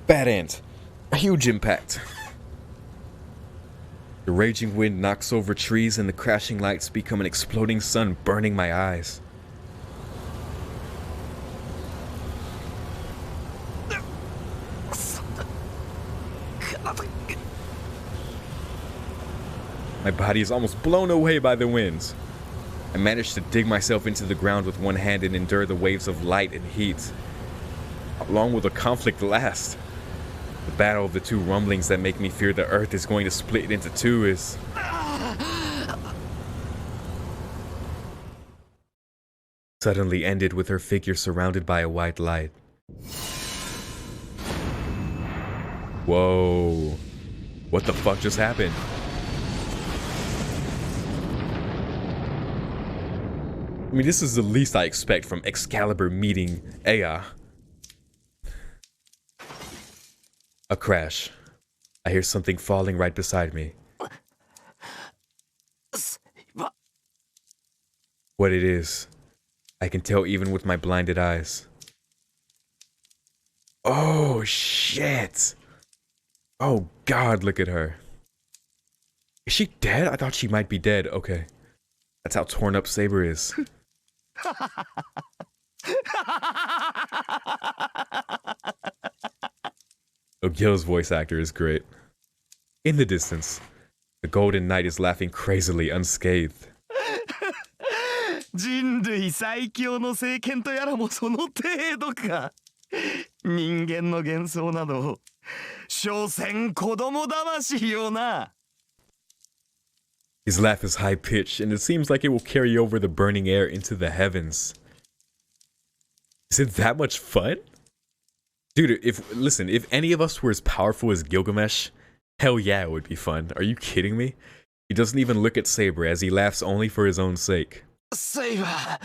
Bad end. A huge impact. The raging wind knocks over trees and the crashing lights become an exploding sun burning my eyes. My body is almost blown away by the winds. I managed to dig myself into the ground with one hand and endure the waves of light and heat. How long will the conflict last? The battle of the two rumblings that make me fear the earth is going to split into two is... suddenly ended with her figure surrounded by a white light. Whoa. What the fuck just happened? I mean, this is the least I expect from Excalibur meeting Aya. A crash. I hear something falling right beside me. What it is, I can tell even with my blinded eyes. Oh, shit. Oh, God, look at her. Is she dead? I thought she might be dead. Okay. That's how torn up Saber is. Oh, Gil's voice actor is great. In the distance, the Golden Knight is laughing crazily, unscathed. 人類最強の聖剣とやらもその程度か。人間の幻想など、所詮子供魂よな。His laugh is high-pitched, and it seems like it will carry over the burning air into the heavens. Is it that much fun? Dude, listen, if any of us were as powerful as Gilgamesh, hell yeah, it would be fun. Are you kidding me? He doesn't even look at Saber as he laughs only for his own sake. Saber.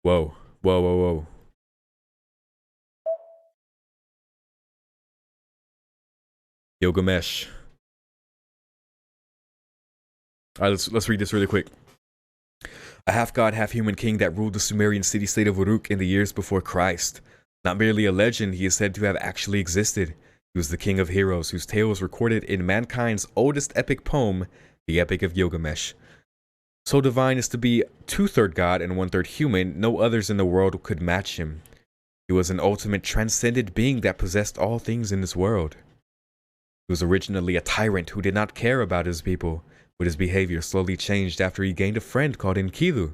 Whoa, whoa, whoa, whoa. Gilgamesh. Alright, let's read this really quick. A half-god, half-human king that ruled the Sumerian city-state of Uruk in the years before Christ. Not merely a legend, he is said to have actually existed. He was the king of heroes, whose tale is recorded in mankind's oldest epic poem, the Epic of Gilgamesh. So divine as to be two-third god and one-third human, no others in the world could match him. He was an ultimate transcendent being that possessed all things in this world. He was originally a tyrant who did not care about his people, but his behavior slowly changed after he gained a friend called Enkidu.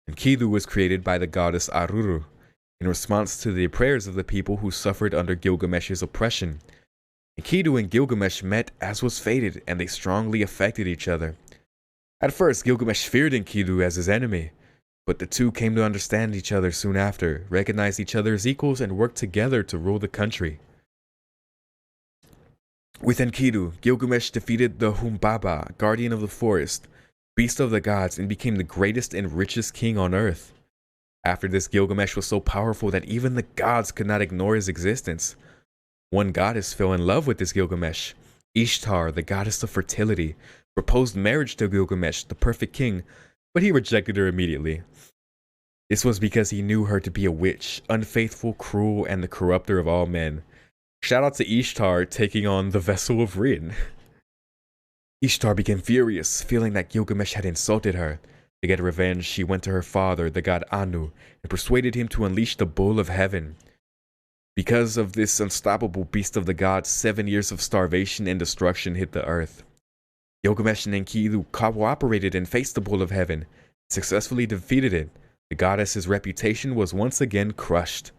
Enkidu was created by the goddess Aruru, in response to the prayers of the people who suffered under Gilgamesh's oppression. Enkidu and Gilgamesh met as was fated, and they strongly affected each other. At first, Gilgamesh feared Enkidu as his enemy, but the two came to understand each other soon after, recognized each other as equals, and worked together to rule the country. With Enkidu, Gilgamesh defeated the Humbaba, guardian of the forest, beast of the gods, and became the greatest and richest king on earth. After this, Gilgamesh was so powerful that even the gods could not ignore his existence. One goddess fell in love with this Gilgamesh. Ishtar, the goddess of fertility, proposed marriage to Gilgamesh, the perfect king, but he rejected her immediately. This was because he knew her to be a witch, unfaithful, cruel, and the corrupter of all men. Shout out to Ishtar taking on the vessel of Rin. Ishtar became furious, feeling that Gilgamesh had insulted her. To get revenge, she went to her father, the god Anu, and persuaded him to unleash the bull of heaven. Because of this unstoppable beast of the gods, 7 years of starvation and destruction hit the earth. Gilgamesh and Enkidu cooperated and faced the bull of heaven, successfully defeated it. The goddess's reputation was once again crushed.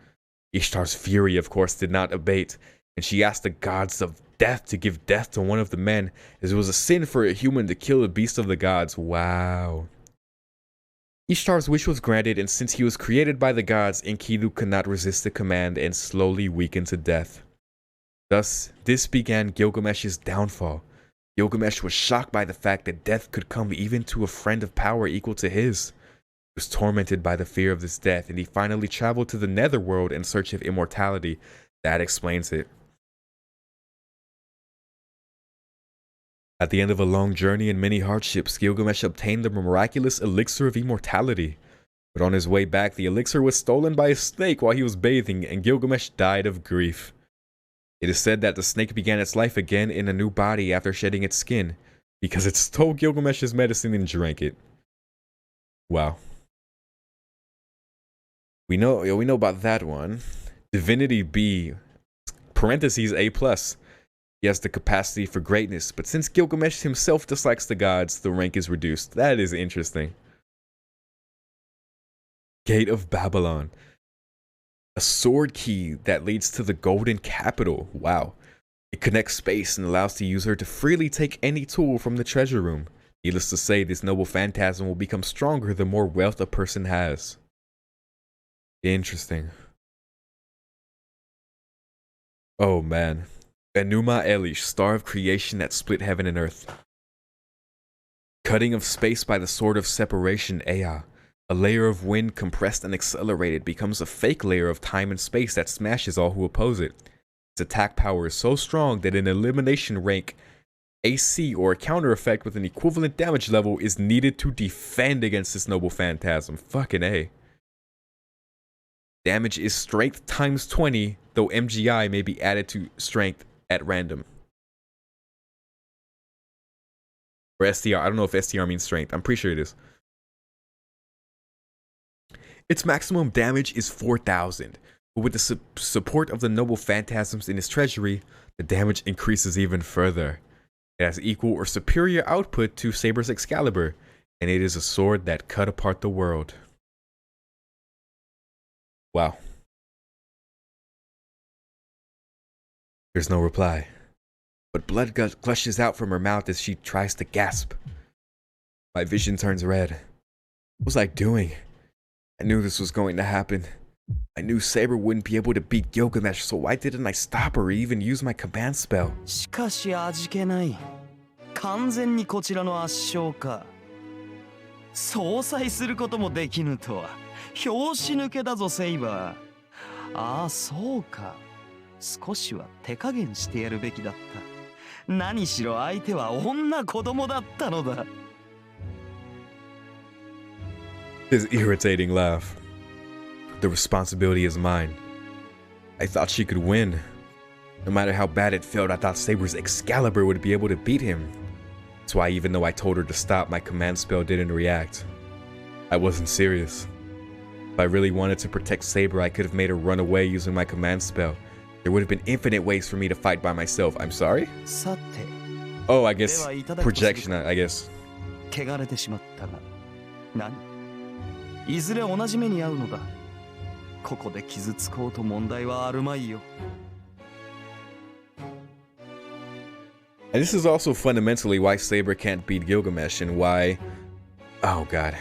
Ishtar's fury, of course, did not abate, and she asked the gods of death to give death to one of the men, as it was a sin for a human to kill a beast of the gods. Wow. Ishtar's wish was granted, and since he was created by the gods, Enkidu could not resist the command and slowly weakened to death. Thus, this began Gilgamesh's downfall. Gilgamesh was shocked by the fact that death could come even to a friend of power equal to his. He was tormented by the fear of this death, and he finally traveled to the netherworld in search of immortality. That explains it. At the end of a long journey and many hardships, Gilgamesh obtained the miraculous elixir of immortality. But on his way back, the elixir was stolen by a snake while he was bathing, and Gilgamesh died of grief. It is said that the snake began its life again in a new body after shedding its skin, because it stole Gilgamesh's medicine and drank it. Wow. We know about that one. Divinity B, parentheses A+. He has the capacity for greatness, but since Gilgamesh himself dislikes the gods, the rank is reduced. That is interesting. Gate of Babylon. A sword key that leads to the golden capital. Wow. It connects space and allows the user to freely take any tool from the treasure room. Needless to say, this noble phantasm will become stronger the more wealth a person has. Interesting. Oh man. Enuma Elish, star of creation that split heaven and earth. Cutting of space by the sword of separation, Ea. A layer of wind compressed and accelerated becomes a fake layer of time and space that smashes all who oppose it. Its attack power is so strong that an elimination rank, AC, or a counter effect with an equivalent damage level is needed to defend against this noble phantasm. Fucking A. Damage is strength times 20, though MGI may be added to strength at random. Or STR. I don't know if STR means strength. I'm pretty sure it is. Its maximum damage is 4,000, but with the support of the noble phantasms in its treasury, the damage increases even further. It has equal or superior output to Saber's Excalibur, and it is a sword that cut apart the world. Wow. There's no reply, but blood gushes out from her mouth as she tries to gasp. My vision turns red. What was I doing? I knew this was going to happen. I knew Saber wouldn't be able to beat Gilgamesh, so why didn't I stop her or even use my command spell? しかし味気ない。完全にこちらの圧勝か。相殺することもできぬとは。拍子抜けだぞセイバー。ああそうか。少しは手加減してやるべきだった。何しろ相手は女子供だったのだ。His irritating laugh. The responsibility is mine. I thought she could win. No matter how bad it felt, I thought Saber's Excalibur would be able to beat him. That's why even though I told her to stop, my command spell didn't react. I wasn't serious. If I really wanted to protect Saber, I could have made her run away using my command spell. There would have been infinite ways for me to fight by myself. I'm sorry? Oh, I guess projection, I guess. 汚れてしまったが。何？いずれ同じ目に遭うのだ。ここで傷つこうと問題はあるまいよ。And this is also fundamentally why Saber can't beat Gilgamesh and why... Oh god.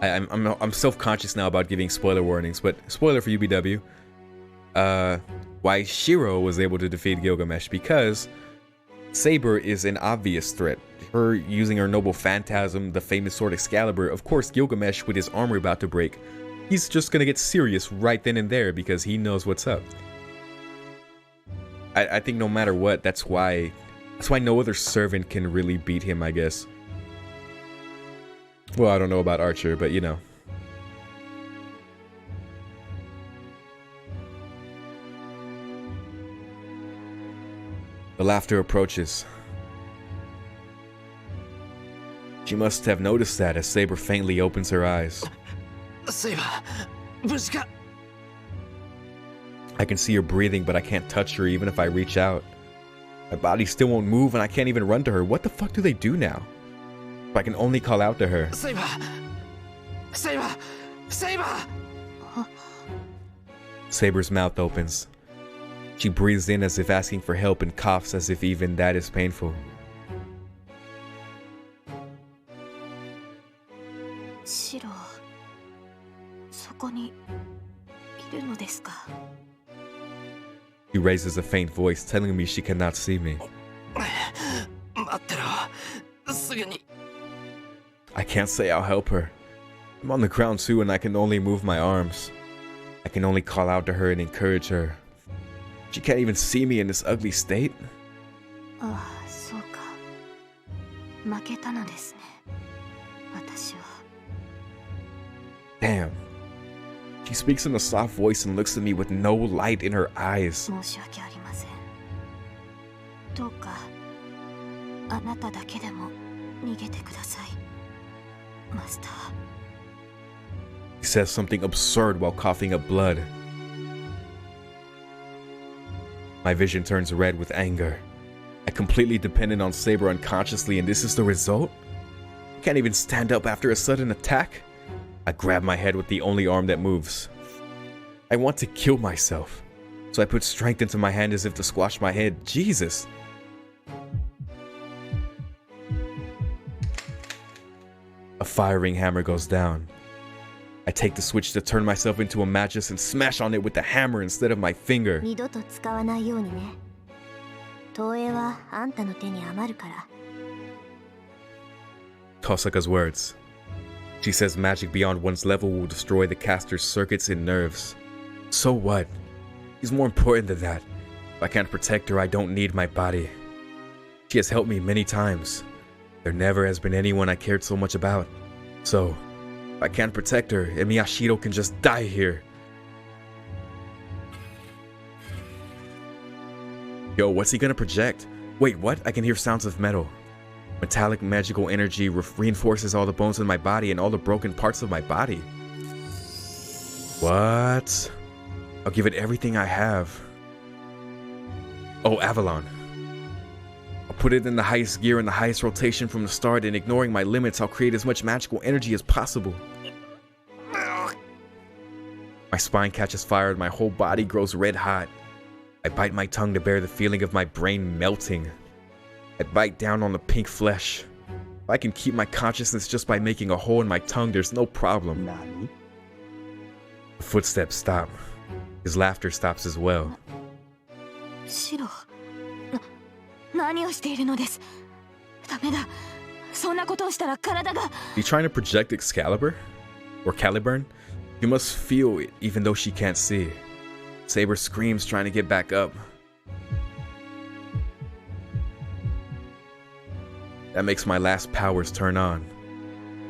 I'm self-conscious now about giving spoiler warnings, but spoiler for UBW. Why Shiro was able to defeat Gilgamesh, because Saber is an obvious threat. Her using her noble phantasm, the famous sword Excalibur, of course Gilgamesh with his armor about to break, he's just gonna get serious right then and there because he knows what's up. I think no matter what, that's why no other servant can really beat him, I guess. Well, I don't know about Archer, but you know. The laughter approaches. She must have noticed that as Saber faintly opens her eyes. Saber, I can see her breathing, but I can't touch her even if I reach out. My body still won't move and I can't even run to her. What the fuck do they do now? If I can only call out to her. Saber! Saber! Saber! Saber's mouth opens. She breathes in as if asking for help and coughs as if even that is painful. Shiro, そこにいるのですか? She raises a faint voice, telling me she cannot see me. I can't say I'll help her. I'm on the ground too and I can only move my arms. I can only call out to her and encourage her. She can't even see me in this ugly state. Ah, そうか。負けたのですね。私は。Damn. She speaks in a soft voice and looks at me with no light in her eyes. 申し訳ありません。どうかあなただけでも逃げてください、マスター。 He says something absurd while coughing up blood. My vision turns red with anger. I completely depended on Saber unconsciously, and this is the result? I can't even stand up after a sudden attack. I grab my head with the only arm that moves. I want to kill myself, so I put strength into my hand as if to squash my head. Jesus! A firing hammer goes down. I take the switch to turn myself into a mattress and smash on it with the hammer instead of my finger. 二度と使わないようにね。投影はあんたの手に余るから。 Tosaka's words. She says magic beyond one's level will destroy the caster's circuits and nerves. So what? She's more important than that. If I can't protect her, I don't need my body. She has helped me many times. There never has been anyone I cared so much about. So, if I can't protect her, Miyashiro can just die here. Yo, what's he gonna project? Wait, what? I can hear sounds of metal. Metallic magical energy reinforces all the bones in my body and all the broken parts of my body. What? I'll give it everything I have. Oh, Avalon. I'll put it in the highest gear and the highest rotation from the start, and ignoring my limits, I'll create as much magical energy as possible. My spine catches fire and my whole body grows red hot. I bite my tongue to bear the feeling of my brain melting. I bite down on the pink flesh. If I can keep my consciousness just by making a hole in my tongue, there's no problem. Nani? The footsteps stop. His laughter stops as well. シロ、何をしているのです。ダメだ。そんなことをしたら体が。 You trying to project Excalibur? Or Caliburn? You must feel it even though she can't see. Saber screams trying to get back up. That makes my last powers turn on.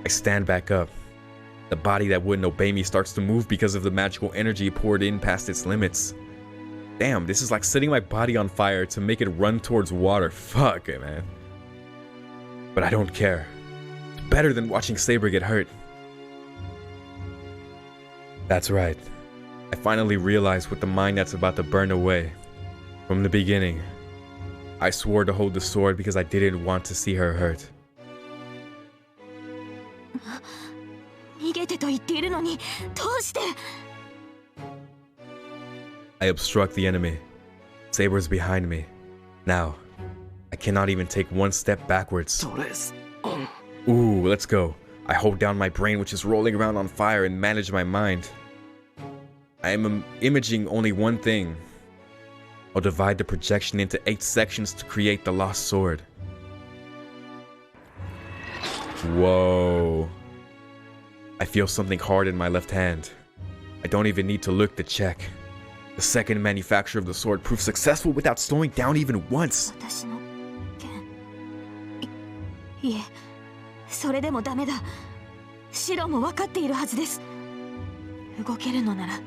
I stand back up. The body that wouldn't obey me starts to move because of the magical energy poured in past its limits. Damn, this is like setting my body on fire to make it run towards water. Fuck it, man. But I don't care. It's better than watching Saber get hurt. That's right. I finally realized what the mind that's about to burn away. From the beginning, I swore to hold the sword because I didn't want to see her hurt. 逃げてと言っているのに、どうして。 I obstruct the enemy. Saber's behind me. Now, I cannot even take one step backwards. Ooh, let's go. I hold down my brain, which is rolling around on fire, and manage my mind. I am imaging only one thing. I'll divide the projection into 8 sections to create the lost sword. Whoa. I feel something hard in my left hand. I don't even need to look to check. The second manufacture of the sword proved successful without slowing down even once. 私の剣。いえ、それでもダメだ。シロも分かっているはずです。動けるのなら、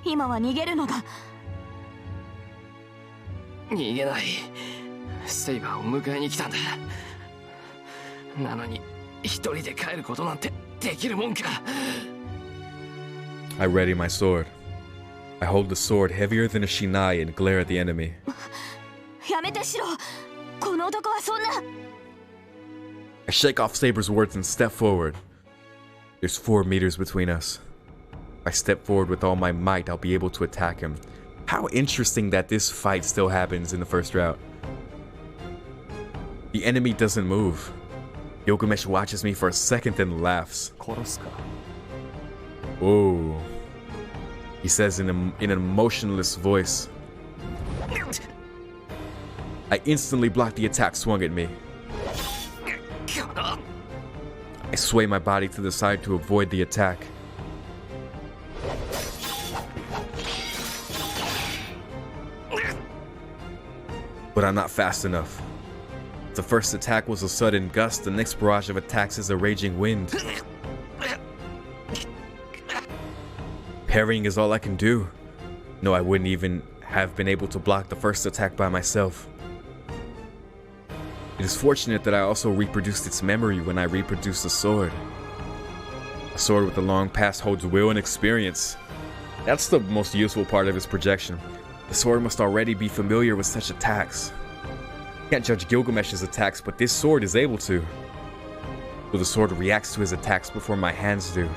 今は逃げるのが。逃げない。セイバーを迎えに来たんだ。なのに一人で帰ることなんてできるもんか。I ready my sword. I hold the sword heavier than a shinai and glare at the enemy. やめてシロ。この男はそんな。I shake off Saber's words and step forward. There's 4 meters between us. If I step forward with all my might, I'll be able to attack him. How interesting that this fight still happens in the first route. The enemy doesn't move. Gilgamesh watches me for a second then laughs. 殺すか。 Ooh. He says in an emotionless voice. I instantly block the attack swung at me. I sway my body to the side to avoid the attack. But I'm not fast enough. The first attack was a sudden gust, the next barrage of attacks is a raging wind. Parrying is all I can do. No, I wouldn't even have been able to block the first attack by myself. It is fortunate that I also reproduced its memory when I reproduced the sword. A sword with a long past holds will and experience. That's the most useful part of his projection. The sword must already be familiar with such attacks. Can't judge Gilgamesh's attacks, but this sword is able to. So the sword reacts to his attacks before my hands do.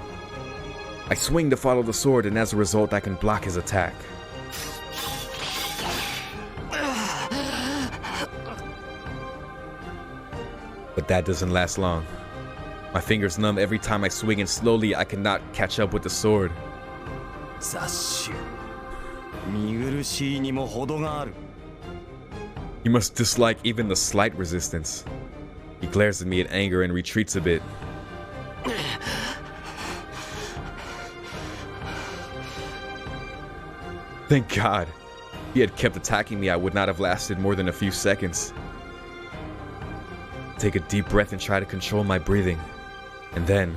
I swing to follow the sword, and as a result, I can block his attack. But that doesn't last long. My fingers numb every time I swing, and slowly I cannot catch up with the sword. 雑種見苦しいにも程がある He must dislike even the slight resistance. He glares at me in anger and retreats a bit. Thank God. If he had kept attacking me, I would not have lasted more than a few seconds. Take a deep breath and try to control my breathing. And then...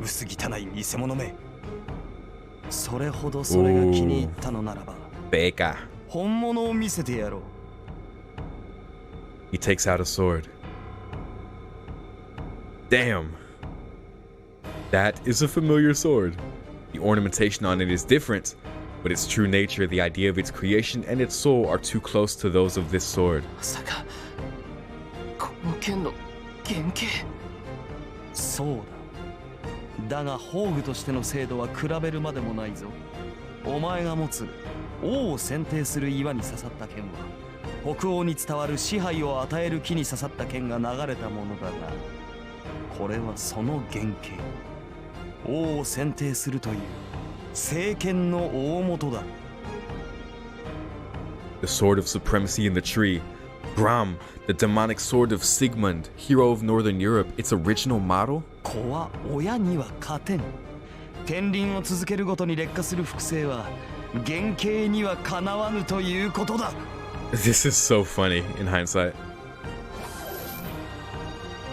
薄汚い偽物めそれほどそれが気に入ったのならば Beka. 本物を見せてやろう He takes out a sword. Damn. That is a familiar sword. The ornamentation on it is different, but its true nature, the idea of its creation, and its soul are too close to those of this sword. まさかこの剣の原型そうだだが宝具としての精度は比べるまでもないぞお前が持つ王を選定する岩に刺さった剣は北欧に伝わる支配を与える木に刺さった剣が流れたものだがこれはその原型王を選定するという政権の大元だ The sword of supremacy in the tree. Grom, the demonic sword of Sigmund, hero of Northern Europe, its original model? 子は親には勝てん天輪を続けるごとに劣化する複製は原型にはかなわぬということだ This is so funny in hindsight.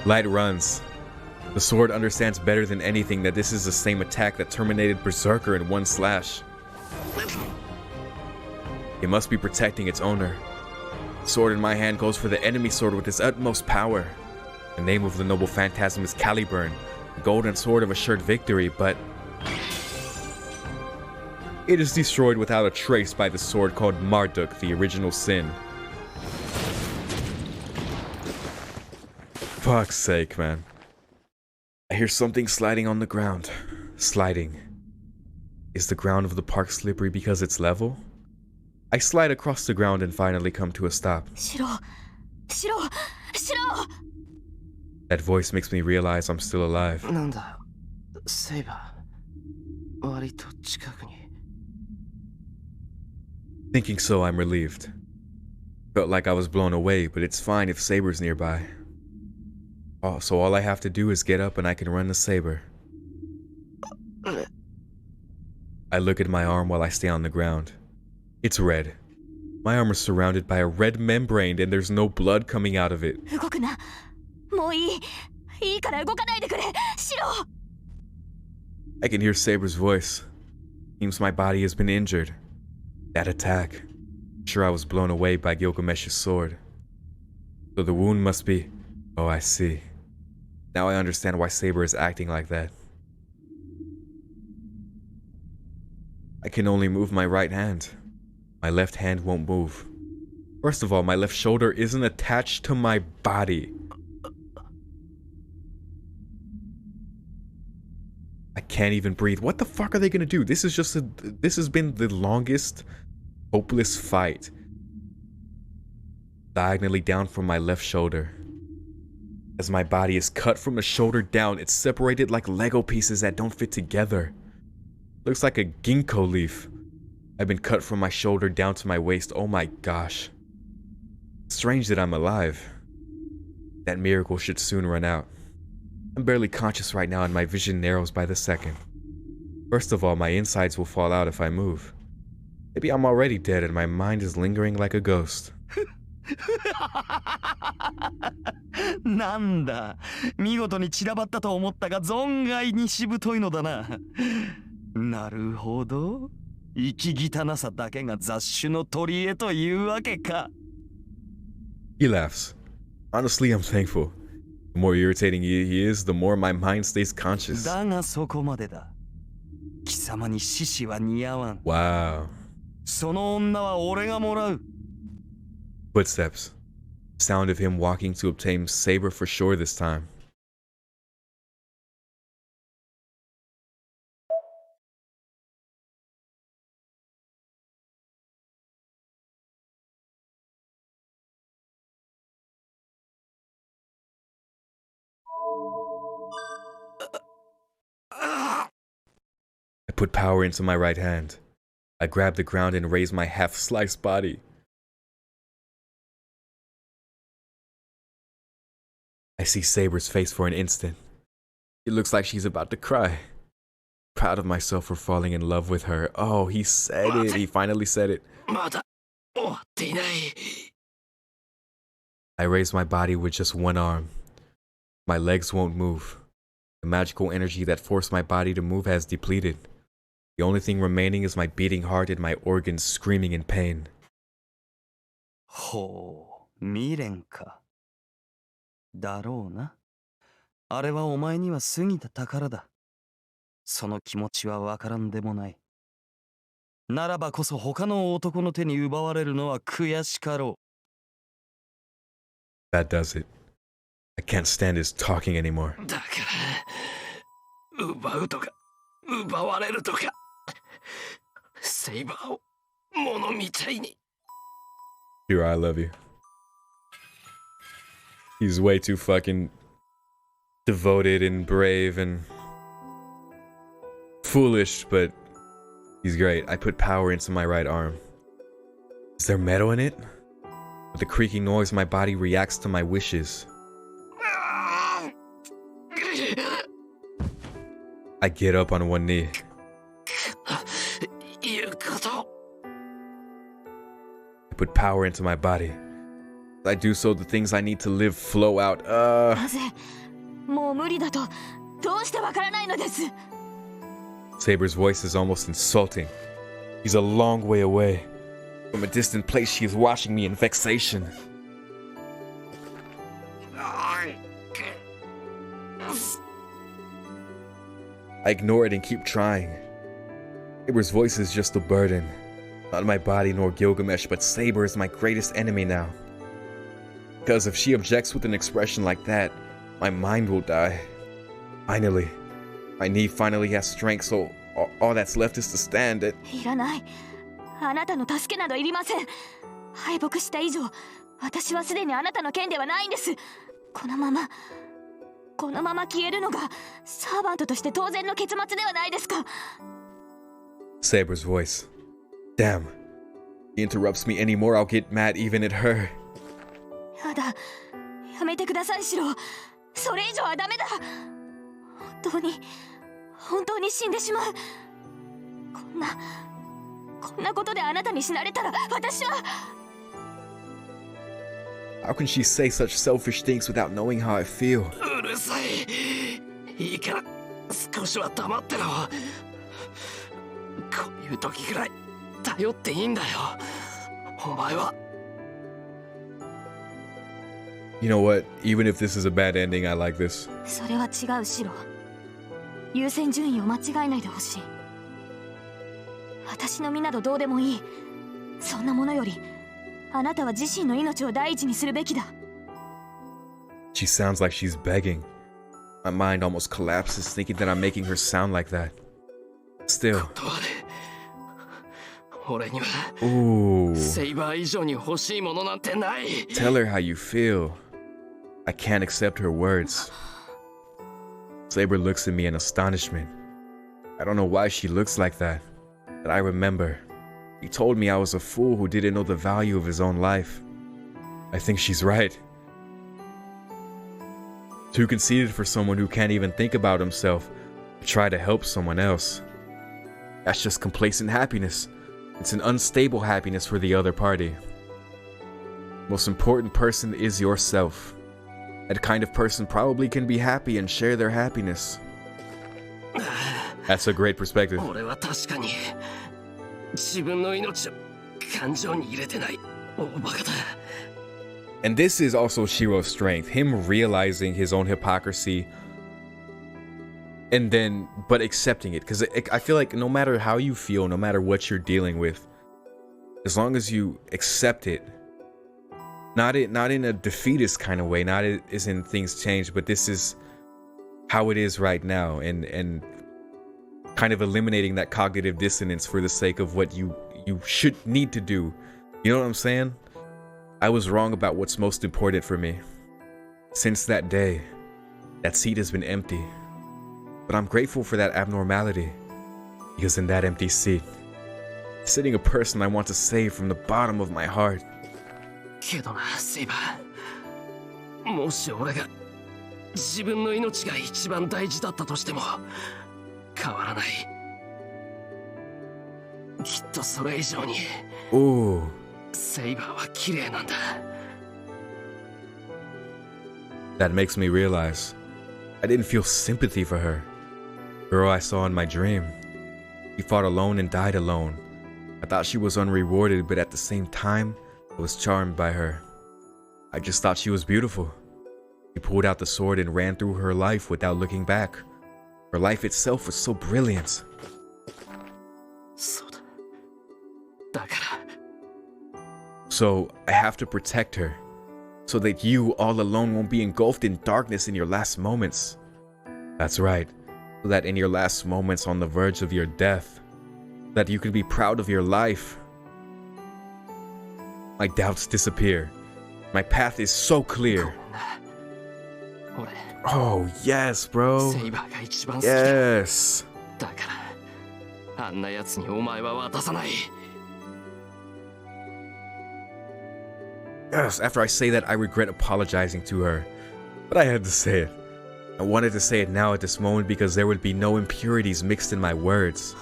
Light runs. The sword understands better than anything that this is the same attack that terminated Berserker in one slash. It must be protecting its owner. The sword in my hand goes for the enemy sword with its utmost power. The name of the noble phantasm is Caliburn, the golden sword of assured victory, but it is destroyed without a trace by the sword called Marduk, the original sin. Fuck's sake, man. I hear something sliding on the ground. Sliding. Is the ground of the park slippery because it's level? I slide across the ground and finally come to a stop. 白白白 That voice makes me realize I'm still alive. なんだセイバー割と近くに Thinking so, I'm relieved. Felt like I was blown away, but it's fine if Saber's nearby. Oh, so all I have to do is get up and I can run the Saber. I look at my arm while I stay on the ground. It's red. My arm is surrounded by a red membrane and there's no blood coming out of it. 動くなもういいから動かないでくれ白 I can hear Saber's voice. Seems my body has been injured. That attack. Sure, I was blown away by Gilgamesh's sword. So the wound must be... Oh, I see. Now I understand why Saber is acting like that. I can only move my right hand. My left hand won't move. First of all, my left shoulder isn't attached to my body. I can't even breathe. What the fuck are they gonna do? This has been the longest hopeless fight. Diagonally down from my left shoulder. As my body is cut from the shoulder down, it's separated like Lego pieces that don't fit together. Looks like a ginkgo leaf. I've been cut from my shoulder down to my waist. Oh my gosh. Strange that I'm alive. That miracle should soon run out. I'm barely conscious right now and my vision narrows by the second. First of all, my insides will fall out if I move. Maybe I'm already dead and my mind is lingering like a ghost. なんだ見事に散らばったと思ったが存外にしぶといのだななるほど生き汚さだけが雑種の取り柄というわけか He laughs. Honestly, I'm thankful. The more irritating he is, the more my mind stays conscious. だがそこまでだ。貴様に獅子は似合わん。 Wow. その女は俺がもらう。 Footsteps. Sound of him walking to obtain Saber for sure this time. I put power into my right hand. I grab the ground and raise my half-sliced body. I see Saber's face for an instant. It looks like she's about to cry. Proud of myself for falling in love with her. Oh, he said it. He finally said it. I raise my body with just one arm. My legs won't move. The magical energy that forced my body to move has depleted. The only thing remaining is my beating heart and my organs screaming in pain. ほう、未練か。だろうな。あれはお前には過ぎた宝だ。その気持ちはわからんでもない。ならばこそ他の男の手に奪われるのは悔しかろう。 That does it. I can't stand his talking anymore. だから、奪うとか、奪われるとか、セイバーを物みたいに。 Here, I love you. He's way too fucking devoted and brave and foolish, but he's great. I put power into my right arm. Is there metal in it? With the creaking noise, my body reacts to my wishes. I get up on one knee. 言うこと。 I put power into my body. As I do so, the things I need to live flow out. なぜもう無理だとどうしてわからないのです。 Saber's voice is almost insulting. He's a long way away. From a distant place, she is watching me in vexation. I ignore it and keep trying. Saber's voice is just a burden. Not my body nor Gilgamesh, but Saber is my greatest enemy now. Because if she objects with an expression like that, my mind will die. Finally, my knee finally has strength, so all that's left is to stand it. いらない。あなたの助けなどいりません。敗北した以上、私はすでにあなたの剣ではないんです。このまま消えるのがサーバントとして当然の結末ではないですか。 Saber's voice. Damn. He interrupts me anymore, I'll get mad even at her. やだ、やめてください、シロ。それ以上はダメだ。本当に死んでしまう。こんなことであなたに死なれたら私は。 How can she say such selfish things without knowing how I feel? うるさい。いいから少しは黙ってろ。こういう時くらい頼っていいんだよ。お前は。 You know what? Even if this is a bad ending, I like this. それは違う、シロ。優先順位を間違えないでほしい。私の身などどうでもいい。そんなものよりあなたは自身の命を第一にするべきだ。 She sounds like she's begging. My mind almost collapses thinking that I'm making her sound like that. Still. 断れ。俺には Ooh. セイバー以上に欲しいものなんてない。 Tell her how you feel. I can't accept her words. Saber looks at me in astonishment. I don't know why she looks like that, but I remember. He told me I was a fool who didn't know the value of his own life. I think she's right. Too conceited for someone who can't even think about himself to try to help someone else. That's just complacent happiness. It's an unstable happiness for the other party. Most important person is yourself. That kind of person probably can be happy and share their happiness. That's a great perspective. 俺は確かに自分の命を感情に入れてない大バカだ。And this is also Shiro's strength, him realizing his own hypocrisy and then, but accepting it. Because I feel like no matter how you feel, no matter what you're dealing with, as long as you accept it, not in a defeatist kind of way, not as in things change, but this is how it is right now, and kind of eliminating that cognitive dissonance for the sake of what you should need to do. You know what I'm saying? I was wrong about what's most important for me. Since that day, that seat has been empty. But I'm grateful for that abnormality, because in that empty seat, sitting a person I want to save from the bottom of my heart. けどな、セイバー。もし俺が自分の命が一番大事だったとしても変わらない。きっとそれ以上に。Ooh. セイバーは綺麗なんだ。That makes me realize I didn't feel sympathy for her. Girl I saw in my dream. She fought alone and died alone. I thought she was unrewarded, but at the same time, I was charmed by her. I just thought she was beautiful. She pulled out the sword and ran through her life without looking back. Her life itself was so brilliant. そうだ。だから。So I have to protect her, so that you all alone won't be engulfed in darkness in your last moments. That's right, so that in your last moments on the verge of your death, that you can be proud of your life. My doubts disappear. My path is so clear. Oh, yes, bro. Yes. だから、あんな奴にお前は渡さない。Yes, after I say that, I regret apologizing to her. But I had to say it. I wanted to say it now at this moment because there would be no impurities mixed in my words.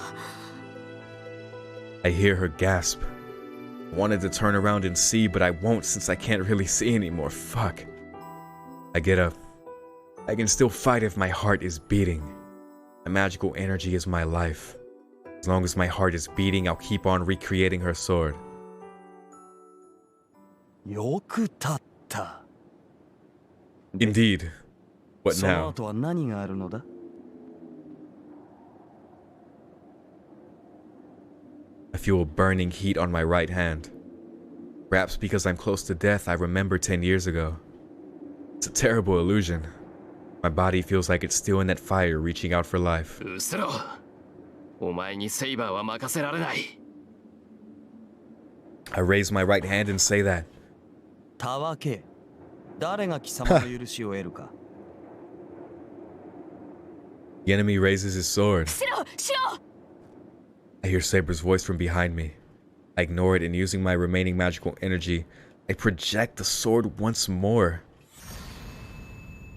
I hear her gasp. I wanted to turn around and see, but I won't since I can't really see anymore. Fuck. I get up. I can still fight if my heart is beating. My magical energy is my life. As long as my heart is beating, I'll keep on recreating her sword. よく立った。 Indeed. What その now? 後は何があるのだ? I feel a burning heat on my right hand. Perhaps because I'm close to death, I remember 10 years ago. It's a terrible illusion. My body feels like it's still in that fire, reaching out for life. うせろ。お前にセイバーは任せられない。I raise my right hand and say that. たわけ。誰が貴様の許しを得るか。The enemy raises his sword. シロ、シロ。 I hear Saber's voice from behind me. I ignore it and using my remaining magical energy, I project the sword once more.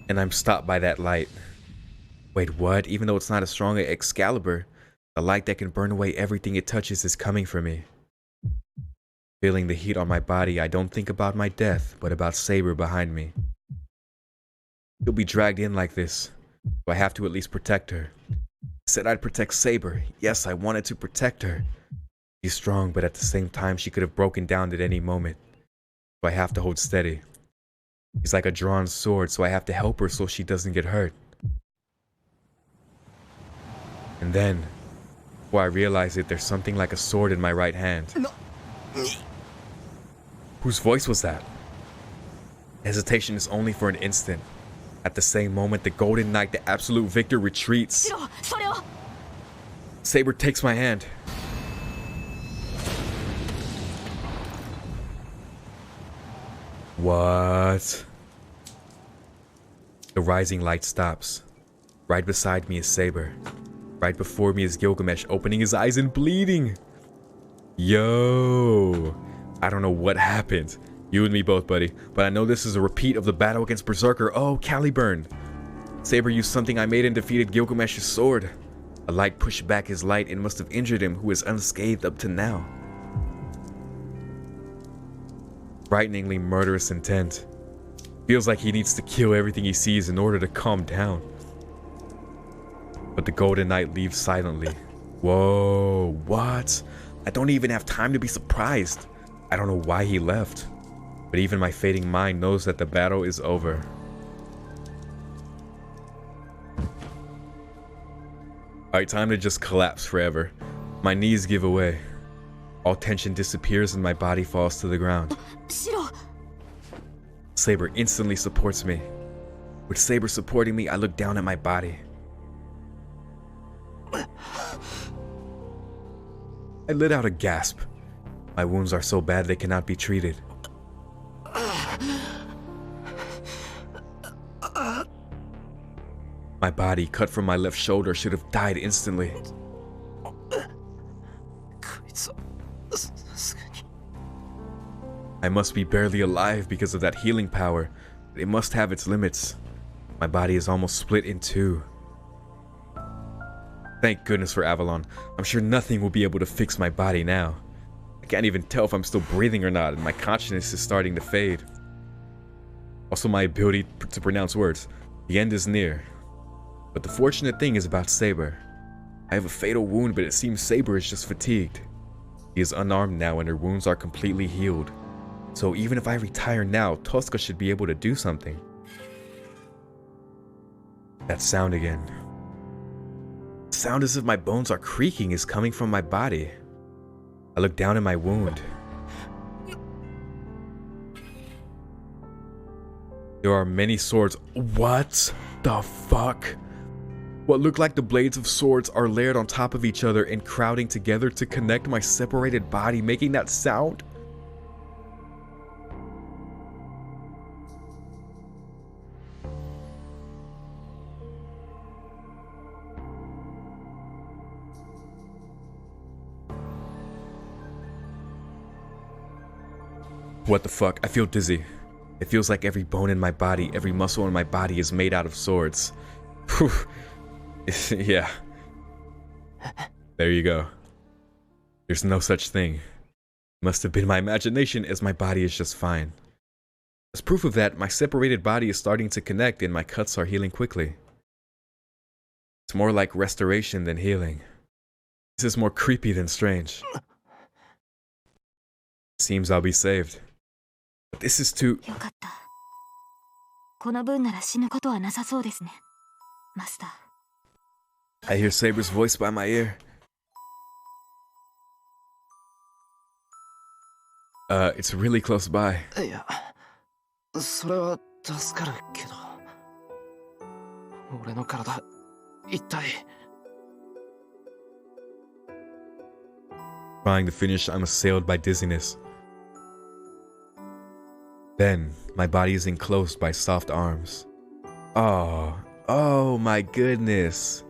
And I'm stopped by that light. Wait, what? Even though it's not as strong as Excalibur, the light that can burn away everything it touches is coming for me. Feeling the heat on my body, I don't think about my death, but about Saber behind me. She'll be dragged in like this, so I have to at least protect her. I said I'd protect Saber. Yes, I wanted to protect her. She's strong, but at the same time, she could have broken down at any moment. So I have to hold steady. She's like a drawn sword, so I have to help her so she doesn't get hurt. And then, before I realize it, there's something like a sword in my right hand. Whose voice was that? Hesitation is only for an instant. At the same moment, the Golden Knight, the absolute victor, retreats. シロ、それを。 Saber takes my hand. What? The rising light stops. Right beside me is Saber. Right before me is Gilgamesh, opening his eyes and bleeding. Yo. I don't know what happened. You and me both, buddy. But I know this is a repeat of the battle against Berserker. Oh, Caliburn. Saber used something I made and defeated Gilgamesh's sword. A light pushed back his light and must have injured him, who is unscathed up to now. Frighteningly murderous intent. Feels like he needs to kill everything he sees in order to calm down. But the Golden Knight leaves silently. Whoa, what? I don't even have time to be surprised. I don't know why he left. but even my fading mind knows that the battle is over. Alright, time to just collapse forever. My knees give away. All tension disappears and my body falls to the ground. シロ Saber instantly supports me. With Saber supporting me, I look down at my body. I let out a gasp. My wounds are so bad they cannot be treated. My body, cut from my left shoulder, should have died instantly. こいつはすぐに I must be barely alive because of that healing power. It must have its limits. My body is almost split in two. Thank goodness for Avalon. I'm sure nothing will be able to fix my body now. I can't even tell if I'm still breathing or not, and my consciousness is starting to fade. Also, my ability to pronounce words. The end is near. But the fortunate thing is about Saber. I have a fatal wound, but it seems Saber is just fatigued. He is unarmed now and her wounds are completely healed. So even if I retire now, Tosca should be able to do something. That sound again. The sound as if my bones are creaking is coming from my body. I look down at my wound. There are many swords. What the fuck? What look like the blades of swords are layered on top of each other and crowding together to connect my separated body, making that sound? What the fuck? I feel dizzy. It feels like every bone in my body, every muscle in my body is made out of swords. Whew. Yeah. There you go. There's no such thing. Must have been my imagination, as my body is just fine. As proof of that, my separated body is starting to connect and my cuts are healing quickly. It's more like restoration than healing. This is more creepy than strange. Seems I'll be saved. But this is too... よかった。この分なら死ぬことはなさそうですね、マスター。 I hear Saber's voice by my ear. It's really close by. いや、それは助かるけど、俺の体、一体。 Trying to finish, I'm assailed by dizziness. Then, my body is enclosed by soft arms. Oh my goodness.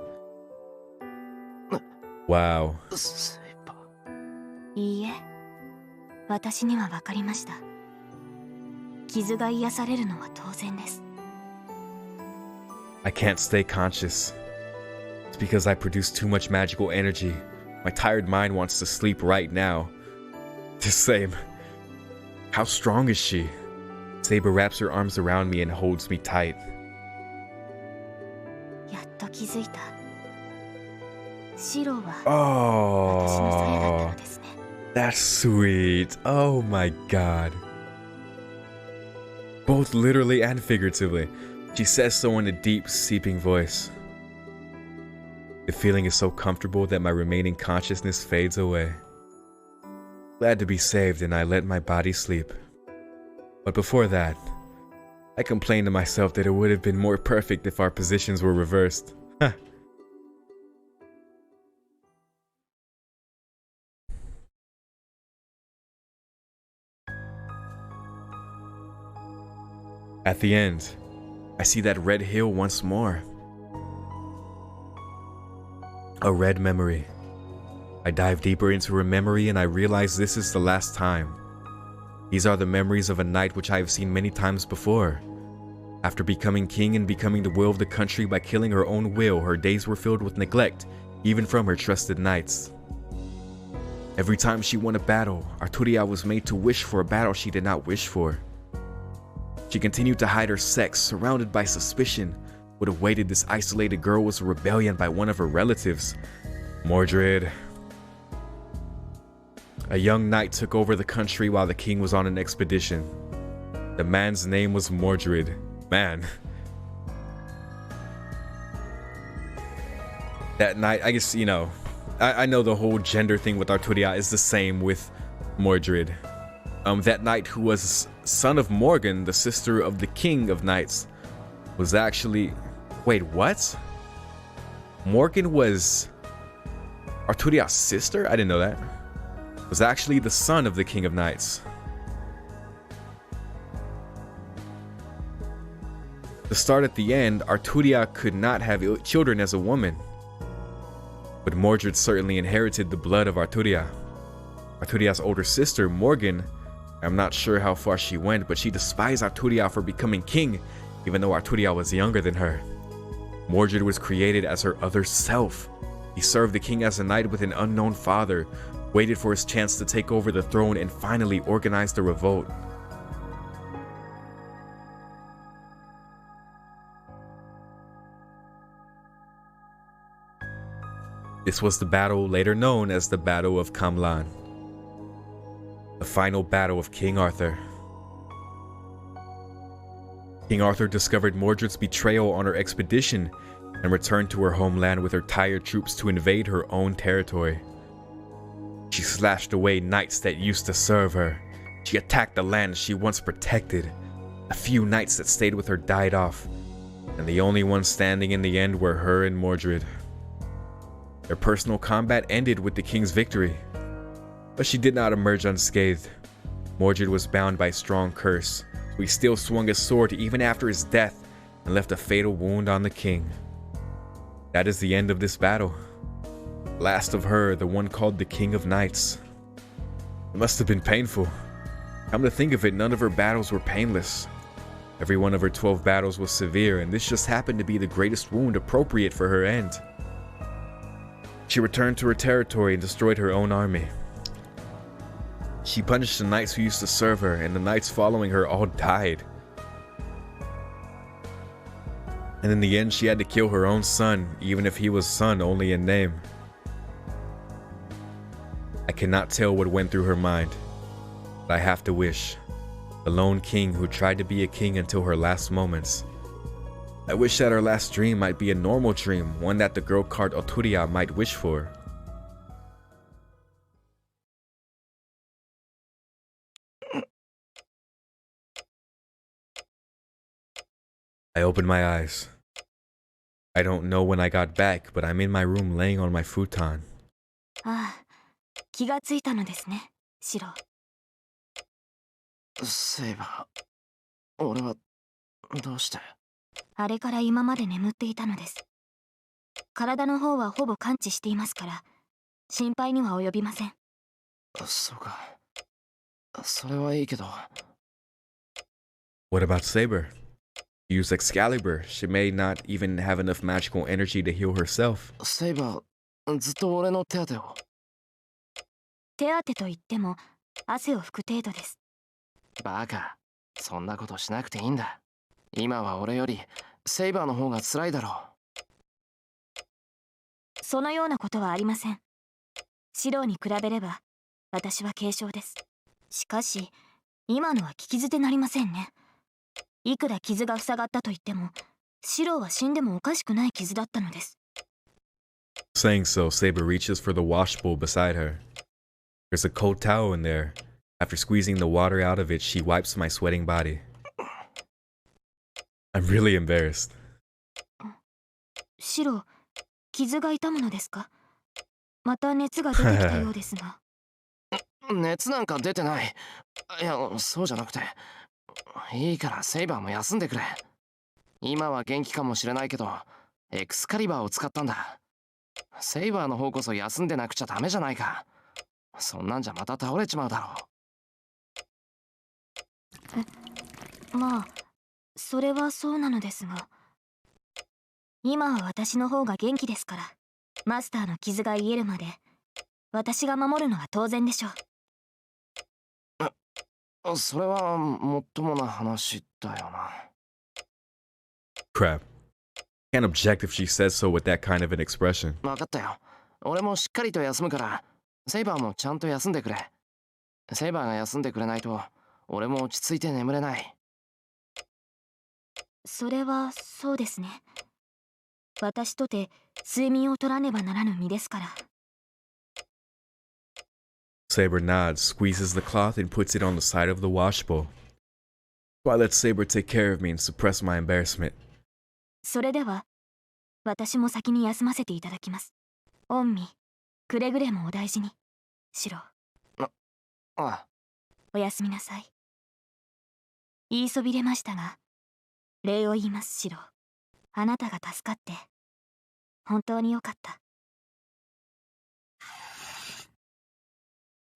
Wow. セイバー。いいえ、私には分かりました。傷が癒されるのは当然です。 I can't stay conscious. It's because I produce too much magical energy. My tired mind wants to sleep right now. The same. How strong is she? Saber wraps her arms around me and holds me tight. やっと気づいた。シロは私のさやだった Oh, のですね。 that's sweet. Oh my god. Both literally and figuratively. She says so in a deep, seeping voice. The feeling is so comfortable that my remaining consciousness fades away. Glad to be saved, and I let my body sleep. But before that, I complained to myself that it would have been more perfect if our positions were reversed. At the end, I see that red hill once more. A red memory. I dive deeper into her memory and I realize this is the last time. These are the memories of a night which I have seen many times before. After becoming king and becoming the will of the country by killing her own will, her days were filled with neglect, even from her trusted knights. Every time she won a battle, Arturia was made to wish for a battle she did not wish for. She continued to hide her sex, surrounded by suspicion. What awaited this isolated girl was a rebellion by one of her relatives, Mordred. A young knight took over the country while the king was on an expedition. The man's name was Mordred. Man. That night, I guess, you know, I know the whole gender thing with Arturia is the same with Mordred. That knight who was son of Morgan, the sister of the king of knights, was actually... Wait, what? Morgan was Arturia's sister? I didn't know that. Was actually the son of the king of knights. To start at the end, Arturia could not have children as a woman. But Mordred certainly inherited the blood of Arturia. Arturia's older sister, Morgan, I'm not sure how far she went, but she despised Arturia for becoming king, even though Arturia was younger than her. Mordred was created as her other self. He served the king as a knight with an unknown father, waited for his chance to take over the throne, and finally organized a revolt. This was the battle later known as the Battle of Camlan, the final battle of King Arthur. King Arthur discovered Mordred's betrayal on her expedition and returned to her homeland with her tired troops to invade her own territory. She slashed away knights that used to serve her. She attacked the land she once protected. A few knights that stayed with her died off, and the only ones standing in the end were her and Mordred. Their personal combat ended with the king's victory, but she did not emerge unscathed. Mordred was bound by a strong curse, so he still swung his sword even after his death and left a fatal wound on the king. That is the end of this battle. Last of her, the one called the King of Knights. It must have been painful. Come to think of it, none of her battles were painless. Every one of her 12 battles was severe, and this just happened to be the greatest wound appropriate for her end. She returned to her territory and destroyed her own army. She punished the knights who used to serve her, and the knights following her all died. And in the end, she had to kill her own son, even if he was son only in name. I cannot tell what went through her mind, but I have to wish. The lone king who tried to be a king until her last moments. I wish that her last dream might be a normal dream, one that the girl called Arturia might wish for. I opened my eyes. I don't know when I got back, but I'm in my room laying on my futon. ああ、気がついたのですね、シロ。セイバー、俺はどうして？あれから今まで眠っていたのです。体の方はほぼ完治していますから、心配には及びません。そうか。それはいいけど。What about Saber? Use Excalibur. She may not even have enough magical energy to heal herself. セイバー、ずっと俺の手当てを。手当てといっても、汗を拭く程度です。バカ、そんなことしなくていいんだ。今は俺よりセイバーの方が辛いだろう。そのようなことはありません。シロに比べれば私は軽傷です。しかし今のは聞き捨てなりませんね。いくら傷が塞がったと言っても、シロは死んでもおかしくない傷だったのです。Saying so, Saber reaches for the wash bowl beside her. There's a cold towel in there. After squeezing the water out of it, she wipes my sweating body. I'm really embarrassed. シロ、傷が痛むのですか？また熱が出てきたようですが。熱なんか出てない。いや、そうじゃなくて。いいからセイバーも休んでくれ。今は元気かもしれないけど、エクスカリバーを使ったんだ。セイバーの方こそ休んでなくちゃダメじゃないか。そんなんじゃまた倒れちまうだろう。まあ、それはそうなのですが、今は私の方が元気ですから、マスターの傷が癒えるまで私が守るのは当然でしょう。それはもっともな話だよな。Crap. Can't object if she says so with that kind of an expression. 分かったよ。俺もしっかりと休むから、セイバーもちゃんと休んでくれ。セイバーが休んでくれないと、俺も落ち着いて眠れない。それはそうですね。私とて睡眠を取らねばならぬ身ですから。Saber nods, squeezes the cloth, and puts it on the side of the wash bowl. So I let Saber take care of me and suppress my embarrassment. それでは、私も先に休ませていただきます。御身、くれぐれもお大事に。シロ。ああ。おやすみなさい。言いそびれましたが、礼を言います、シロ。あなたが助かって、本当によかった。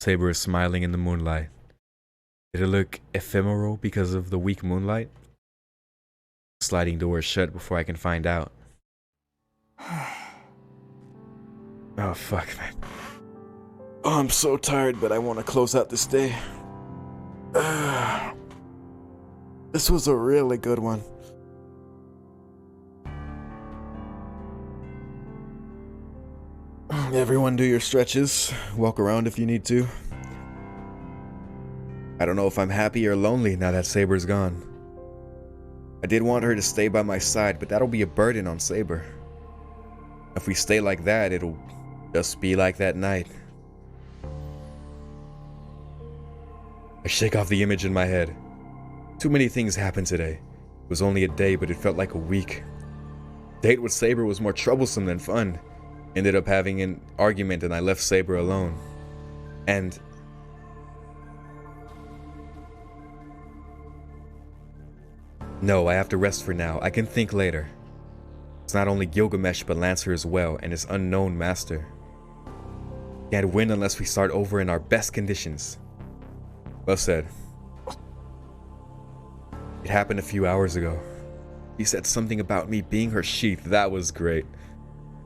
Saber is smiling in the moonlight. Did it look ephemeral because of the weak moonlight? Sliding door is shut before I can find out. Oh, fuck, man. Oh, I'm so tired, but I want to close out this day. This was a really good one. Everyone do your stretches. Walk around if you need to. I don't know if I'm happy or lonely now that Saber's gone. I did want her to stay by my side, but that'll be a burden on Saber. If we stay like that, it'll just be like that night. I shake off the image in my head. Too many things happened today. It was only a day, but it felt like a week. Date with Saber was more troublesome than fun. Ended up having an argument and I left Saber alone. And no, I have to rest for now. I can think later. It's not only Gilgamesh but Lancer as well and his unknown master. Can't win unless we start over in our best conditions. Well said. It happened a few hours ago. He said something about me being her sheath. That was great.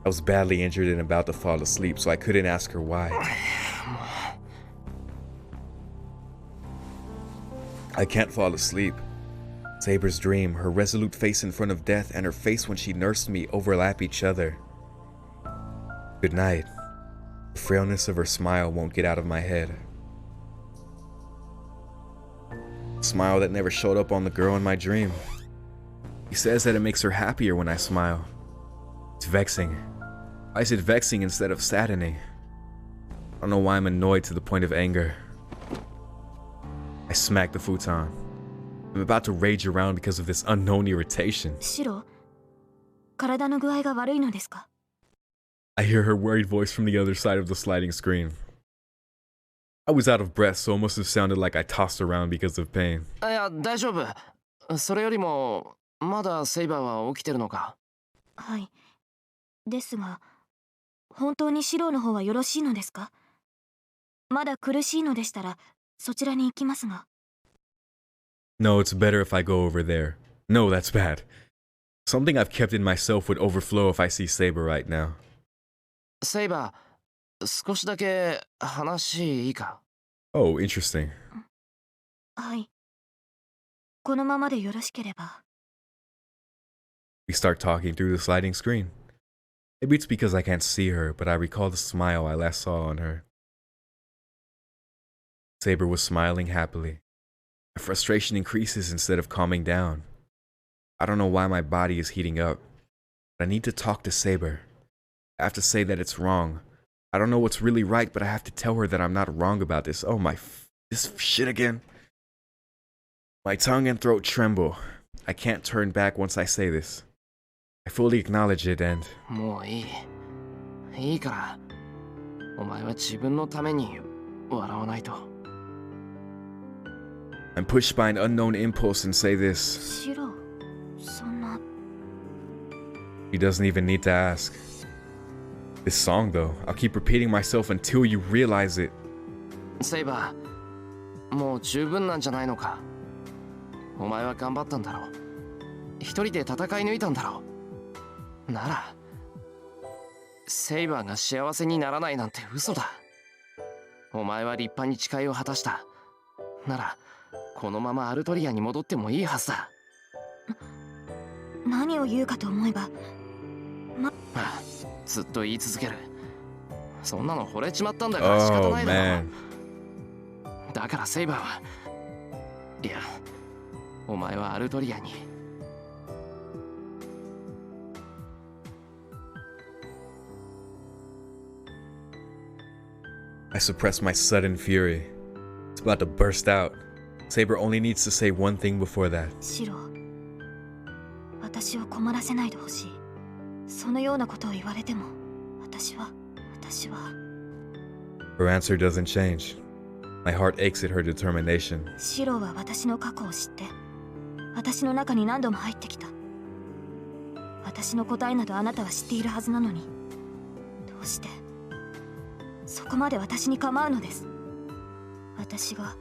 I was badly injured and about to fall asleep, so I couldn't ask her why. I can't fall asleep. Saber's dream, her resolute face in front of death, and her face when she nursed me overlap each other. Good night. The frailness of her smile won't get out of my head. A smile that never showed up on the girl in my dream. He says that it makes her happier when I smile. It's vexing. Why is it vexing instead of saddening? I don't know why I'm annoyed to the point of anger. I smack the futon. I'm about to rage around because of this unknown irritation. シロ、体の具合が悪いのですか? I hear her worried voice from the other side of the sliding screen. I was out of breath, so it must have sounded like I tossed around because of pain. いや、大丈夫。それよりも、まだセイバーは起きてるのか？はい。ですが、本当にシロの方はよろしいのですか？まだ苦しいのでしたら、そちらに行きますが。No, it's better if I go over there. No, that's bad. Something I've kept in myself would overflow if I see Saber right now. セイバー、少しだけ話いいか？ Oh, interesting. はい。このままでよろしければ。We start talking through the sliding screen. Maybe it's because I can't see her, but I recall the smile I last saw on her. Saber was smiling happily. My frustration increases instead of calming down. I don't know why my body is heating up, but I need to talk to Saber. I have to say that it's wrong. I don't know what's really right, but I have to tell her that I'm not wrong about this. Oh this shit again. My tongue and throat tremble. I can't turn back once I say this. I fully acknowledge it and... もういい。いいから。お前は自分のために笑わないと。I'm pushed by an unknown impulse and say this. シロ、そんな。He doesn't even need to ask. This song though, I'll keep repeating myself until you realize it. セイバー、もう十分なんじゃないのか。お前は頑張ったんだろう。一人で戦い抜いたんだろう。ならセイバーが幸せにならないなんて嘘だ。お前は立派に誓いを果たした。ならこのままアルトリアに戻ってもいいはずだ。何を言うかと思えば、ずっと言い続ける。そんなの惚れちまったんだから仕方ないだろう。だからセイバーは、いや、お前はアルトリアに I suppress my sudden fury. It's about to burst out. Saber only needs to say one thing before that. シロ、私を困らせないでほしい。そのようなことを言われても、私は。Her answer doesn't change. My heart aches at her determination. シロは私の過去を知って、私の中に何度も入ってきた。私の答えなどあなたは知っているはずなのに、どうしてそこまで私に構うのです。私が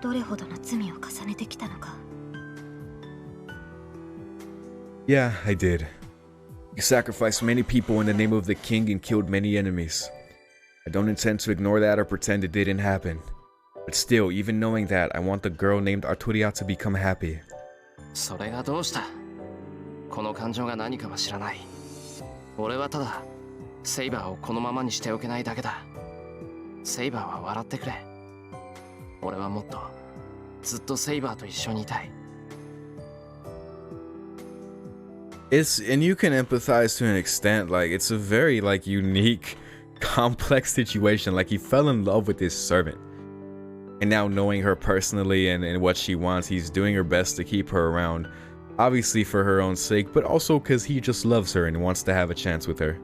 どれほどの罪を重ねてきたのか。Yeah, I did. You sacrificed many people in the name of the king and killed many enemies. I don't intend to ignore that or pretend it didn't happen. But still, even knowing that, I want the girl named Arturia to become happy. それがどうした？この感情が何かは知らない。俺はただセイバーをこのままにしておけないだけだ。セイバーは笑ってくれ。俺はもっとずっとセイバーと一緒にいたい。And you can empathize to an extent. Like, it's a very unique, complex situation. Like, he fell in love with his servant, and now knowing her personally and what she wants, he's doing her best to keep her around, obviously for her own sake, but also because he just loves her and wants to have a chance with her.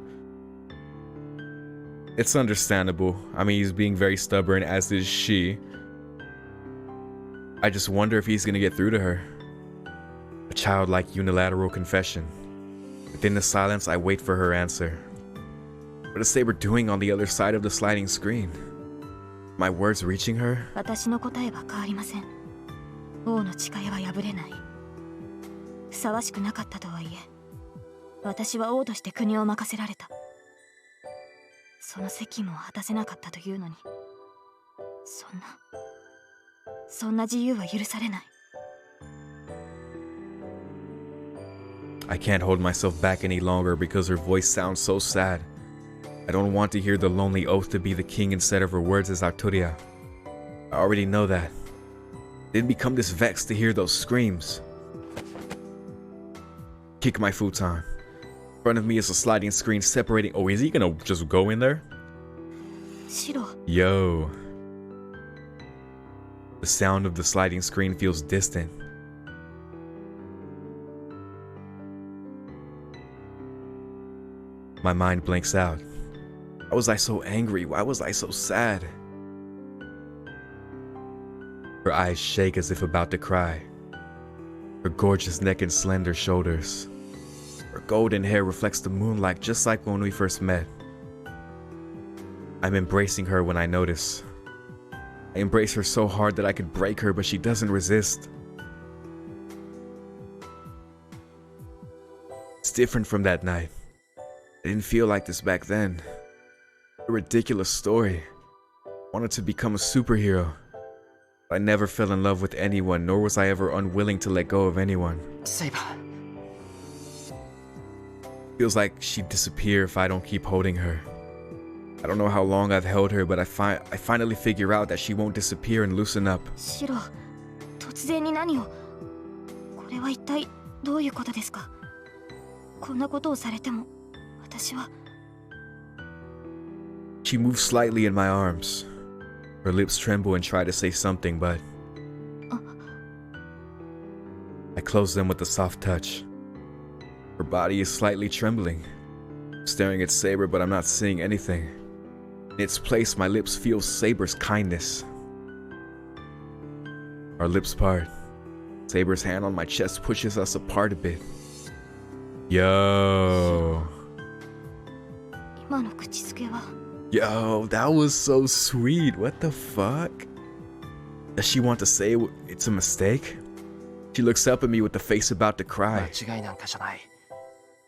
It's understandable. I mean, he's being very stubborn, as is she. I just wonder if he's gonna get through to her. A childlike unilateral confession. Within the silence, I wait for her answer. What is Saber doing on the other side of the sliding screen? My words reaching her? 私の答えは変わりません。王の誓いは破れない。ふさわしくなかったとはいえ、私は王として国を任せられた。その責務を果たせなかったというのに、そんな自由は許されない。I can't hold myself back any longer because her voice sounds so sad. I don't want to hear the lonely oath to be the king instead of her words as Arturia. I already know that. Didn't become this vexed to hear those screams. Kick my futon. In front of me is a sliding screen separating. Oh, is he gonna just go in there? シロ、 Yo. The sound of the sliding screen feels distant. My mind blanks out. Why was I so angry? Why was I so sad? Her eyes shake as if about to cry. Her gorgeous neck and slender shoulders. Her golden hair reflects the moonlight just like when we first met. I'm embracing her when I notice. I embrace her so hard that I could break her, but she doesn't resist. It's different from that night. I didn't feel like this back then. A ridiculous story. I wanted to become a superhero. But I never fell in love with anyone, nor was I ever unwilling to let go of anyone. Saber. Feels like she'd disappear if I don't keep holding her. I don't know how long I've held her, but I finally figure out that she won't disappear and loosen up. シロ、突然に何を。これは一体どういうことですか。こんなことをされても、私は。She moves slightly in my arms. Her lips tremble and try to say something, but I close them with a soft touch. Her body is slightly trembling. I'm staring at Saber, but I'm not seeing anything. In its place, my lips feel Saber's kindness. Our lips part. Saber's hand on my chest pushes us apart a bit. Yo. 今の口づけは。Yo, that was so sweet. What the fuck? Does she want to say it's a mistake? She looks up at me with the face about to cry. 間違いなんかじゃない。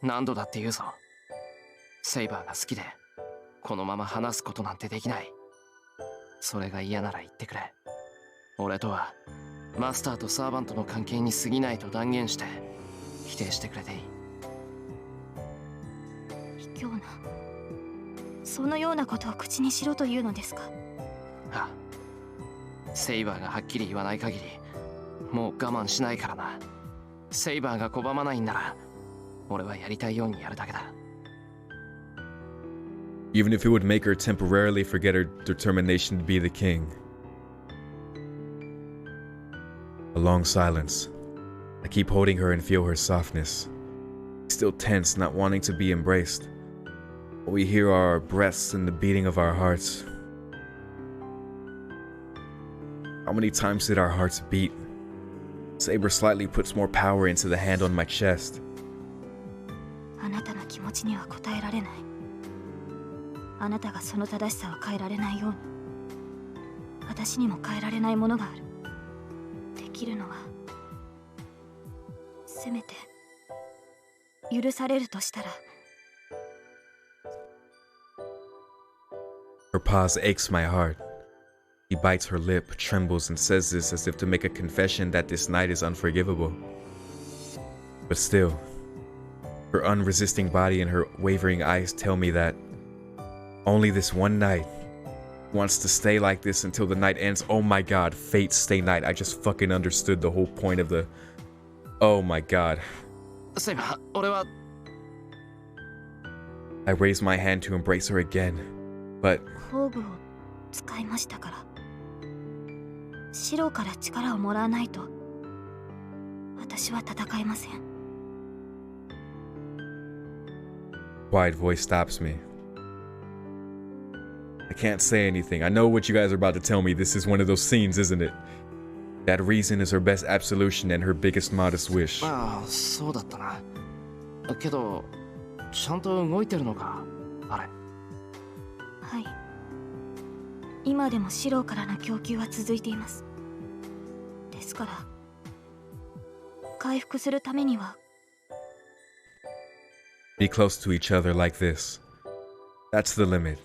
何度だって言うぞ。セイバーが好きで、このまま話すことなんてできない。それが嫌なら言ってくれ。俺とはマスターとサーバントの関係に過ぎないと断言して否定してくれていい。卑怯な。そのようなことを口にしろというのですか。ああ、セイバーがはっきり言わない限りもう我慢しないからな。セイバーが拒まないんなら俺はやりたいようにやるだけだ。even if it would make her temporarily forget her determination to be the king. A long silence. I keep holding her and feel her softness. Still tense, not wanting to be embraced. All we hear are our breaths and the beating of our hearts. How many times did our hearts beat? Saber slightly puts more power into the hand on my chest. あなたの気持ちには応えられない。あなたがその正しさを変えられないように、私にも変えられないものがある。できるのは、せめて許されるとしたら。Her pause aches my heart. He bites her lip, trembles, and says this as if to make a confession that this night is unforgivable. But still, her unresisting body and her wavering eyes tell me that only this one night wants to stay like this until the night ends. Oh my god, fate stay night. I just fucking understood the whole point of the... Oh my god. セイバー、俺は I raise my hand to embrace her again, but 宝具を使いましたから。白から力をもらわないと私は戦えません。quiet voice stops me. I can't say anything. I know what you guys are about to tell me. This is one of those scenes, isn't it? That reason is her best absolution and her biggest modest wish. ああ、そうだったな。けど、ちゃんと動いてるのか、あれ。はい。今でも白からの供給は続いています。ですから、回復するためには。Be close to each other like this. That's the limit.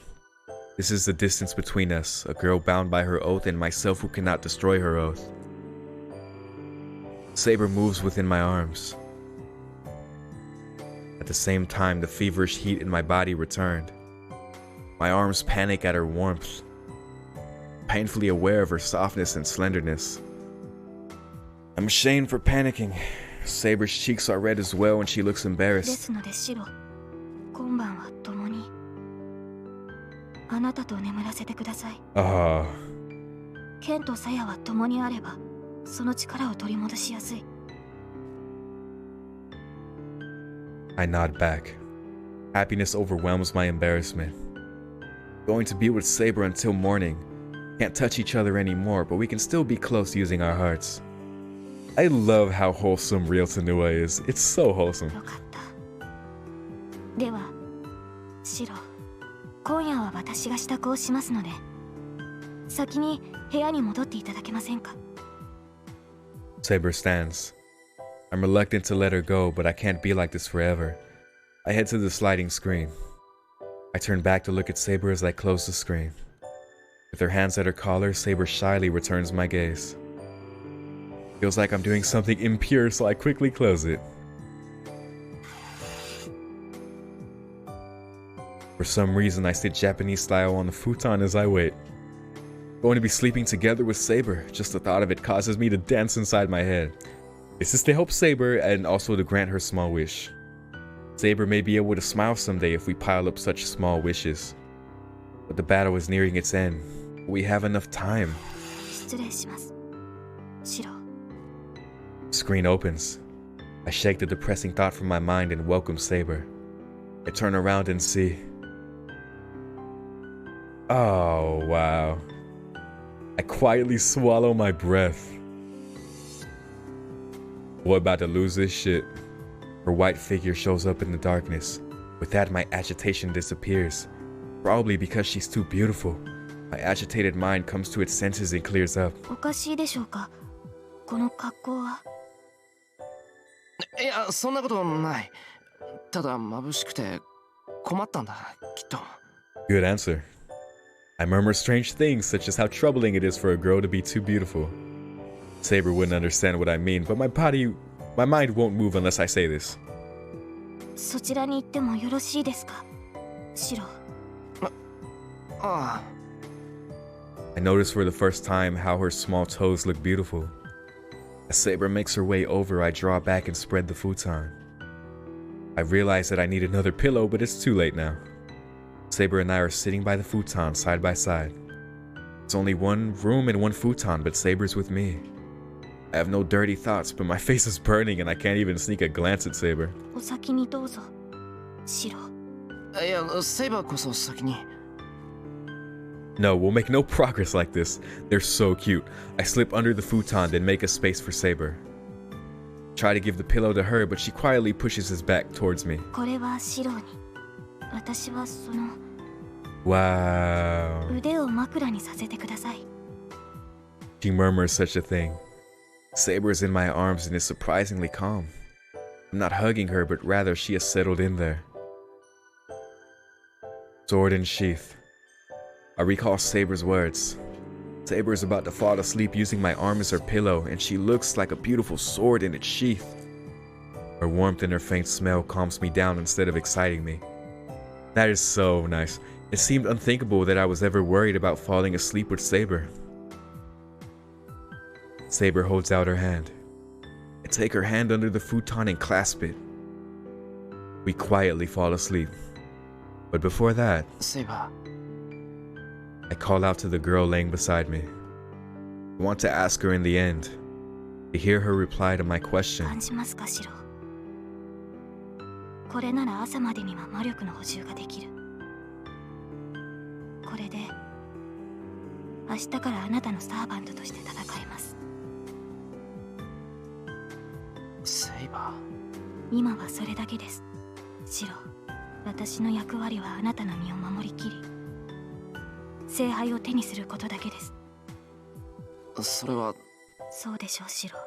This is the distance between us, a girl bound by her oath and myself who cannot destroy her oath. Saber moves within my arms. At the same time, the feverish heat in my body returned. My arms panic at her warmth, painfully aware of her softness and slenderness. I'm ashamed for panicking. Saber's cheeks are red as well and she looks で embarrassed. すので白、今晩は共にあなたと眠らせてください。Ah, ケンとサヤは共にあれば、その力を取り戻しやすい。I nod back. Happiness overwhelms my embarrassment. Going to be with Saber until morning. Can't touch each other anymore, but we can still be close using our hearts. I love how wholesome Real Tanua is. It's so wholesome. よかった。では、白、今夜は私が支度をしますので、先に部屋に戻っていただけませんか。Saber stands. I'm reluctant to let her go, but I can't be like this forever. I head to the sliding screen. I turn back to look at Saber as I close the screen. With her hands at her collar, Saber shyly returns my gaze. Feels like I'm doing something impure, so I quickly close it. For some reason, I sit Japanese style on the futon as I wait. Going to be sleeping together with Saber. Just the thought of it causes me to dance inside my head. This is to help Saber and also to grant her small wish. Saber may be able to smile someday if we pile up such small wishes. But the battle is nearing its end. We have enough time. 失礼します。白。 Screen opens. I shake the depressing thought from my mind and welcome Saber. I turn around and see... Oh, wow. I quietly swallow my breath. Boy, about to lose this shit. Her white figure shows up in the darkness. With that, my agitation disappears. Probably because she's too beautiful. My agitated mind comes to its senses and clears up. おかしいでしょうか。この格好は。いや、そんなことない。ただ眩しくて困ったんだ、きっと。Good answer. I murmur strange things such as how troubling it is for a girl to be too beautiful. Saber wouldn't understand what I mean, but my mind won't move unless I say this. そちらに行ってもよろしいですか。白。ああ。I notice for the first time how her small toes look beautiful. As Saber makes her way over, I draw back and spread the futon. I realize that I need another pillow, but it's too late now. Saber and I are sitting by the futon side by side. It's only one room and one futon, but Saber's with me. I have no dirty thoughts, but my face is burning and I can't even sneak a glance at Saber. お先にどうぞ、シロ。いやセイバーこそ先に。 No, we'll make no progress like this. They're so cute. I slip under the futon, then make a space for Saber. Try to give the pillow to her, but she quietly pushes his back towards me. これはシロに。私はその Wow. 腕を枕にさせてください。 She murmurs such a thing. Saber is in my arms and is surprisingly calm. I'm not hugging her, but rather she has settled in there. Sword in sheath. I recall Saber's words. Saber is about to fall asleep using my arm as her pillow, and she looks like a beautiful sword in its sheath. Her warmth and her faint smell calms me down instead of exciting me. That is so nice. It seemed unthinkable that I was ever worried about falling asleep with Saber. Saber holds out her hand. I take her hand under the futon and clasp it. We quietly fall asleep. But before that, セイバ I call out to the girl laying beside me. I want to ask her in the end, to hear her reply to my question. 感じますか、シロ。これなら朝までには魔力の補充ができる。これで明日からあなたのサーバントとして戦えます。ーセイバ今はそれだけです、シロ。私の役割はあなたの身を守りきり、聖杯を手にすることだけです。ーそれはそうでしょう、シロ。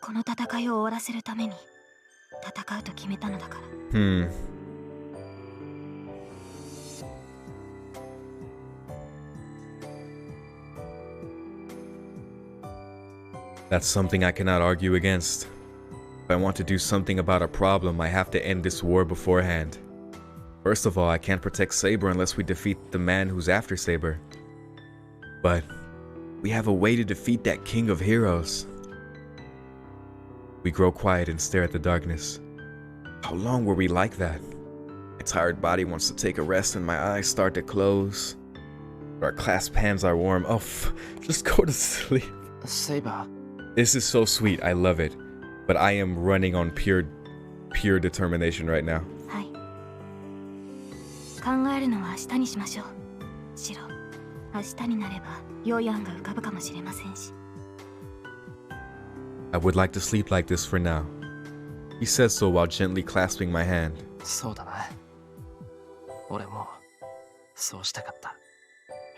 この戦いを終わらせるために戦うと決めたのだから。That's something I cannot argue against. If I want to do something about a problem, I have to end this war beforehand. First of all, I can't protect Saber unless we defeat the man who's after Saber. But we have a way to defeat that king of heroes. We grow quiet and stare at the darkness. How long were we like that? My tired body wants to take a rest and my eyes start to close. Our clasped hands are warm. Oh, just go to sleep. セイバー This is so sweet. I love it. But I am running on pure determination right now. はい。考えるのは明日にしましょう、シロ。明日になれば良い案が浮かぶかもしれませんし。I would like to sleep like this for now. He says so while gently clasping my hand. そうだな俺もそうしたかった。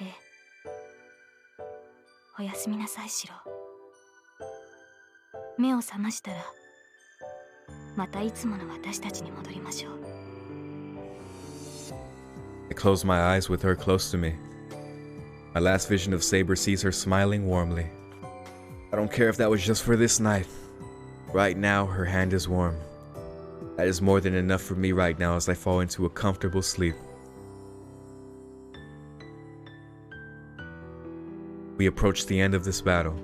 ええ。おやすみなさい、シロ。目を覚ましたらまたいつもの私たちに戻りましょう。I close my eyes with her close to me. My last vision of Saber sees her smiling warmly. I don't care if that was just for this night. Right now, her hand is warm. That is more than enough for me right now as I fall into a comfortable sleep. We approach the end of this battle,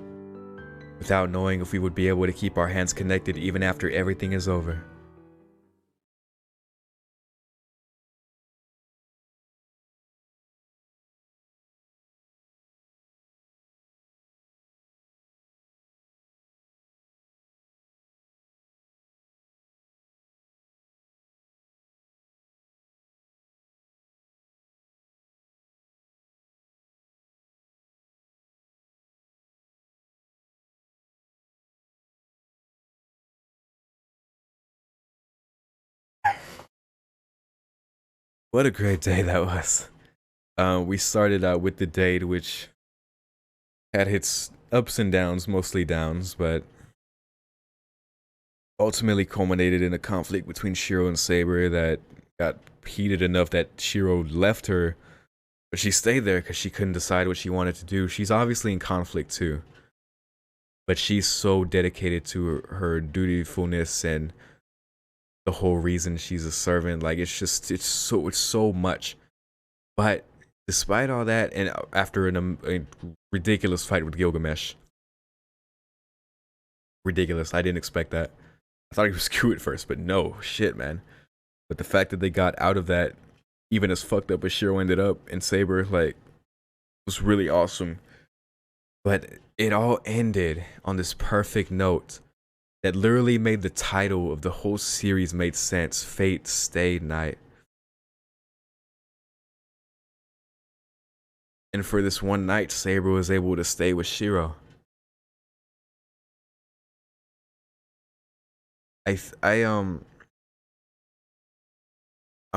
without knowing if we would be able to keep our hands connected even after everything is over. What a great day that was. We started out with the date, which had its ups and downs, mostly downs, but ultimately culminated in a conflict between Shiro and Saber that got heated enough that Shiro left her, but she stayed there because she couldn't decide what she wanted to do. She's obviously in conflict too, but she's so dedicated to her dutifulness and the whole reason she's a servant. Like, it's so much. But despite all that, and after a ridiculous fight with Gilgamesh, ridiculous, I didn't expect that. I thought he was cute at first, but no, shit, man. But the fact that they got out of that, even as fucked up as Shiro ended up, and Saber, like, was really awesome. But it all ended on this perfect note that literally made the title of the whole series made sense. Fate Stay Night. And for this one night, Saber was able to stay with Shiro. I'm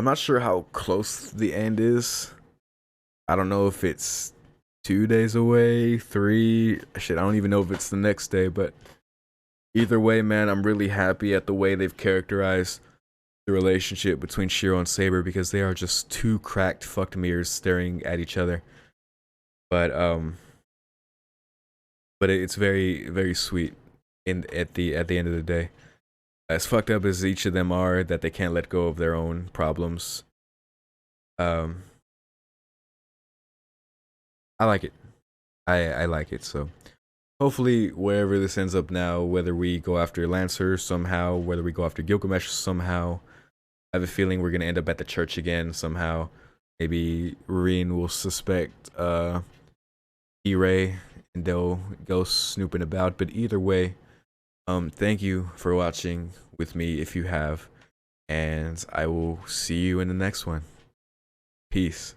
not sure how close the end is. I don't know if it's 2 days away, 3. Shit, I don't even know if it's the next day, but either way, man, I'm really happy at the way they've characterized the relationship between Shiro and Saber, because they are just two cracked fucked mirrors staring at each other. But it's very, very sweet at the end of the day. As fucked up as each of them are, that they can't let go of their own problems. I like it. I like it. So hopefully wherever this ends up now, whether we go after Lancer somehow, whether we go after Gilgamesh somehow, I have a feeling we're gonna end up at the church again somehow. Maybe Rin will suspect E-Ray and they'll go snooping about. But either way, thank you for watching with me if you have, and I will see you in the next one. Peace.